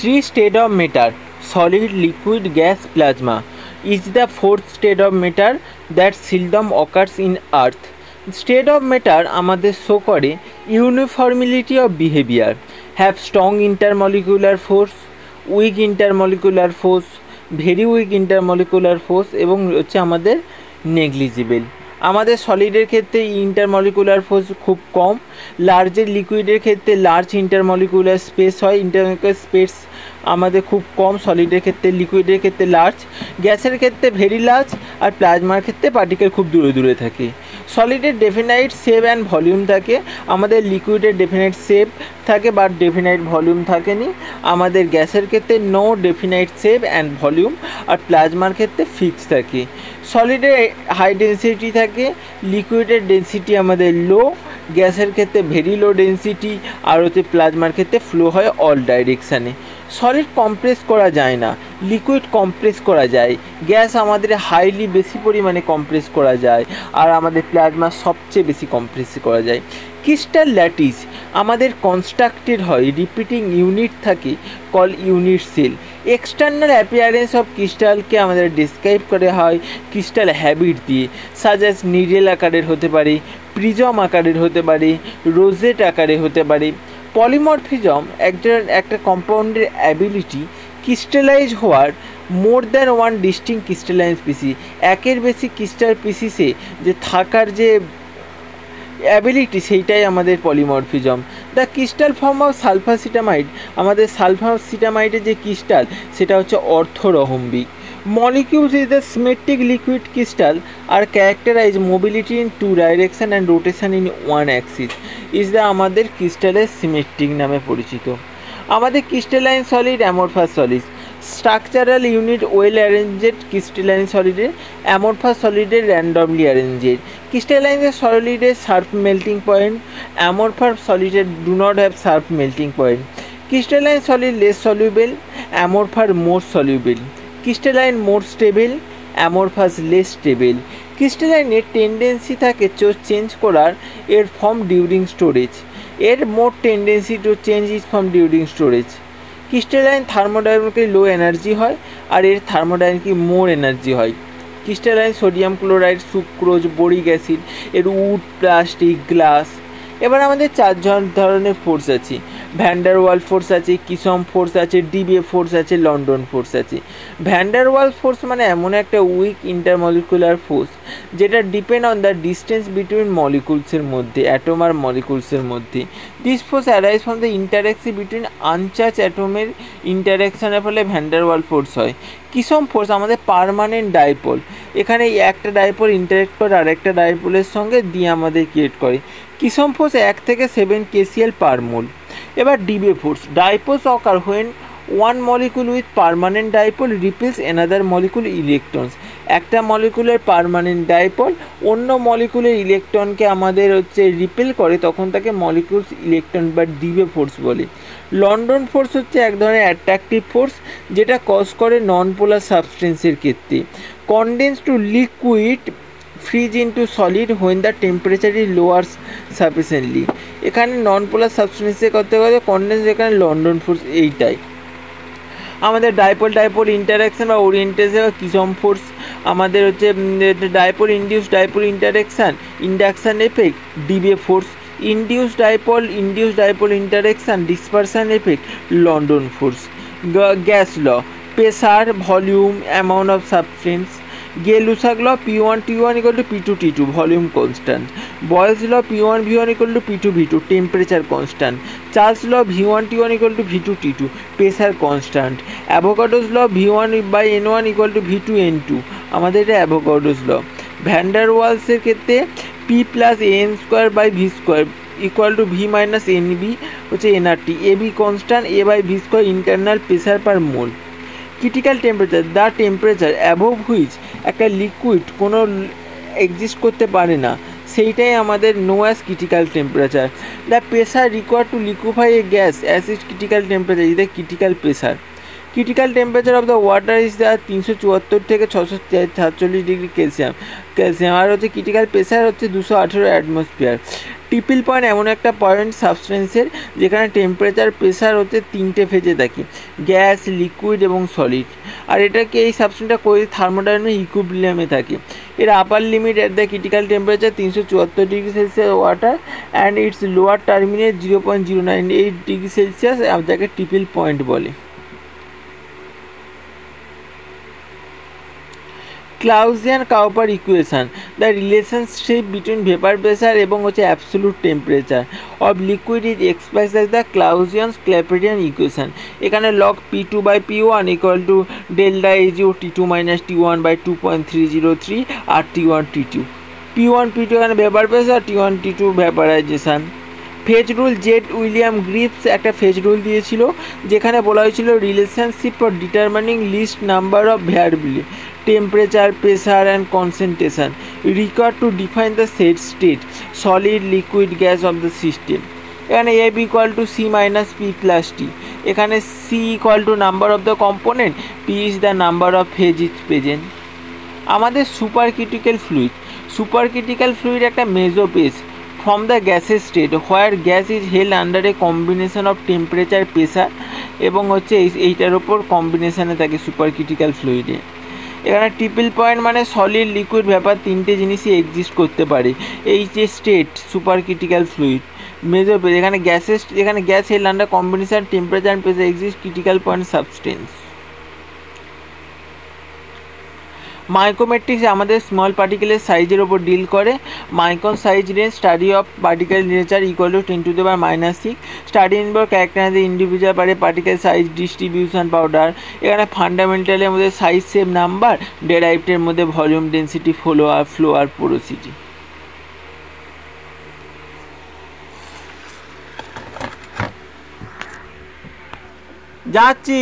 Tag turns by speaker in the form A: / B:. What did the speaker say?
A: Three state of matter: solid, liquid, gas, plasma is the fourth state of matter that seldom occurs in earth. State of matter আমাদের show করে uniformity of behavior, have strong intermolecular force, weak intermolecular force, very weak intermolecular force এবং হচ্ছে আমাদের negligible। আমাদের সলিডের ক্ষেত্রে intermolecular force খুব কম, লার্জের লিকুইডের ক্ষেত্রে large intermolecular space হয়, ইন্টারমলিকুলার স্পেস আমাদের খুব কম সলিডের ক্ষেত্রে, লিকুইডের ক্ষেত্রে লার্জ, গ্যাসের ক্ষেত্রে ভেরি লার্জ, আর প্লাজমার ক্ষেত্রে পার্টিকেল খুব দূরে দূরে থাকে। সলিডের ডেফিনাইট শেপ অ্যান্ড ভলিউম থাকে, আমাদের লিকুইডের ডেফিনাইট শেপ থাকে বাট ডেফিনাইট ভলিউম থাকেনি। আমাদের গ্যাসের ক্ষেত্রে no definite shape and volume, আর প্লাজমার ক্ষেত্রে ফিক্স থাকে। সলিডের হাই ডেন্সিটি থাকে, লিকুইডের ডেন্সিটি আমাদের লো, গ্যাসের ক্ষেত্রে ভেরি লো ডেন্সিটি, আর হচ্ছে প্লাজমার ক্ষেত্রে ফ্লো হয় অল ডাইরেকশানে। সলিড কম্প্রেস করা যায় না, লিকুইড কম্প্রেস করা যায়, গ্যাস আমাদের হাইলি বেশি পরিমাণে কম্প্রেস করা যায়, আর আমাদের প্লাজমা সবচেয়ে বেশি কম্প্রেস করা যায়। ক্রিস্টাল ল্যাটিস আমাদের কনস্ট্রাক্টেড হয়, রিপিটিং ইউনিট থাকে call unit cell. External appearance of ক্রিস্টালকে আমাদের ডিসক্রাইব করা হয় ক্রিস্টাল হ্যাবিট দিয়ে, সাজাস নিডেল আকারের হতে পারে, প্রিজম আকারের হতে পারে, রোজেট আকারে হতে পারে। পলিমরফিজম একটা কম্পাউন্ডের অ্যাবিলিটি ক্রিস্টালাইজ হওয়ার more than one ডিস্টিং crystalline species, একের বেশি ক্রিস্টাল পিসিসে যে থাকার যে অ্যাবিলিটি সেইটাই আমাদের polymorphism. The crystal form of sulfacetamide, আমাদের সালফাসিটামাইডের যে ক্রিস্টাল সেটা হচ্ছে অর্থরহম্বিক। Molecules is the symmetric liquid crystal are characterized mobility in two direction and rotation in one axis is the আমাদের ক্রিস্টালের সিমেট্রিক নামে পরিচিত। আমাদের crystalline solid, amorphous solid. Structural unit well arranged, crystalline সলিডের, অ্যামরফাস সলিডের randomly arranged. Crystalline সলিডের sharp melting point, amorphous সলিডের do not have sharp melting point. Crystalline solid less soluble, amorphous more soluble. Crystalline more stable, amorphous less stable. ক্রিস্টালাইনের tendency থাকে change করার এর form during storage, এর more tendency to change is form during storage. Crystalline thermodynamically low energy হয়, আর এর থার্মোডাইনামিক্যালি মোর energy হয়। Crystalline sodium chloride, sucrose, boric acid, এর উড, প্লাস্টিক, গ্লাস। এবার আমাদের চার ধরনের ফোর্স আছে, ভ্যান্ডার ওয়াল ফোর্স আছে, কিসম ফোর্স আছে, ডিবে ফোর্স আছে, লন্ডন ফোর্স আছে। ভ্যান্ডার ওয়াল ফোর্স মানে এমন একটা উইক ইন্টারমলিকুলার ফোর্স যেটা depend on the distance between মলিকুলসের মধ্যে, অ্যাটম আর মলিকুলসের মধ্যে। This force arise from the interaction between uncharged অ্যাটমের ইন্টারাকশনের ফলে ভ্যান্ডার ওয়াল ফোর্স হয়। কিসম ফোর্স আমাদের পার্মানেন্ট ডাইপোল, এখানে একটা ডাইপোল ইন্টারেক্ট করে আরেকটা ডাইপোলের সঙ্গে দিয়ে আমাদের ক্রিয়েট করে। কিসম ফোর্স 1 থেকে 7 kCl পার মোল। এবার Debye force, dipoles occur when one molecule with permanent dipole repels another molecule electrons. একটা মলিকুলের পার্মানেন্ট ডাইপোল অন্য মলিকুলের ইলেকট্রনকে আমাদের রিপেল করে, তখন তাকে মলিকুলস ইলেকট্রন বা ডিবে ফোর্স বলে। লন্ডন ফোর্স হচ্ছে এক ধরনের অ্যাট্রাকটিভ ফোর্স যেটা কজ করে নন পোলার সাবস্টেন্সের ক্ষেত্রে। Condense to liquid, freeze into solid when the temperature is lower sufficiently. এখানে নন পোলার সাবস্টেন্সে করতে গেলে কনডেন্স, এখানে লন্ডন ফোর্স এইটাই। আমাদের ডাইপোল ইন্টারাকশান বা ওরিয়েন্টেশন বা কিসম ফোর্স আমাদের হচ্ছে dipole interaction, induction effect, Debye force. Induce dipole interaction, dispersion effect, London force. Gas law, pressure, volume, amount of substance. Gay Lussac law, P1 T1 equal to P2 T2, volume constant. Boyle's law, P1 V1 equal to P2 V2, temperature constant. Charles law, V1 T1 equal to V2 T2, pressure constant. Avogadro's law, V1 by N1 equal to V2 N2, আমাদের এটা Avogadro's ল। Van der ওয়ালসের ক্ষেত্রে P plus AN square by V square equal to V minus NB হচ্ছে NRT, AB constant, A by V square internal pressure per mole. Critical temperature, the temperature above which একটা liquid কোনো exist করতে পারে না, সেইটাই আমাদের know as critical temperature. The pressure required to liquefy a gas as is critical temperature is the critical pressure. Critical temperature of the water is the 374 থেকে 647 degree calcium, আর হচ্ছে critical pressure হচ্ছে 218 atmosphere. টিপিল point এমন একটা point সাবস্টেন্সের যেখানে temperature pressure হচ্ছে তিনটে ফেজে থাকে, গ্যাস, লিকুইড এবং সলিড। আর এটাকে এই সাবস্টেন্সটা করে থার্মোডাইনামিক ইকুইলিব্রিয়ামে থাকে। এর আপার limit at the critical temperature 374 degree Celsius water and it's lower terminate 0.098 degree Celsius, যাকে টিপিল পয়েন্ট বলে। Clausian-Cowper equation, the relationship between vapor pressure এবং হচ্ছে absolute temperature of liquid is expressed as the Clausian-Clapeyron equation. এখানে log P2 by P1 equal to delta Ag T2 minus T1 by 2.303 R T1 T2. P1 P2 এখানে vapor pressure, T1 T2 vaporization. Phase rule, Z William Greaves একটা phase rule দিয়েছিল যেখানে বলা হয়েছিল relationship for determining least number of variable temperature, pressure and concentration required to define the set state solid, liquid, gas of the system. এখানে F equal to C minus P plus T. এখানে C equal to number of the component, P is the number of phase is present. আমাদের super critical fluid একটা মেজোপেজ from the gaseous state where gas is held under a combination of temperature, pressure এবং হচ্ছে এইটার ওপর কম্বিনেশানে থাকে super critical ফ্লুইডে। এখানে triple point মানে সলিড, লিকুইড, ভ্যাপার তিনটে জিনিসই এক্সিস্ট করতে পারে। এই যে state super critical fluid mesophase, এখানে gas held under combination temperature and pressure exist critical point substance. Micromeritics আমাদের স্মল পার্টিকেলের সাইজের ওপর ডিল করে। Micron size range study of particle nature equal to 10⁻⁻⁶। Study involve characterize individual particle size distribution powder. এখানে ফান্ডামেন্টালের মধ্যে size, shape, number, ডেরাইভডের মধ্যে ভলিউম, ডেন্সিটি, ফ্লো আর পোরোসিটি। যাচ্ছি।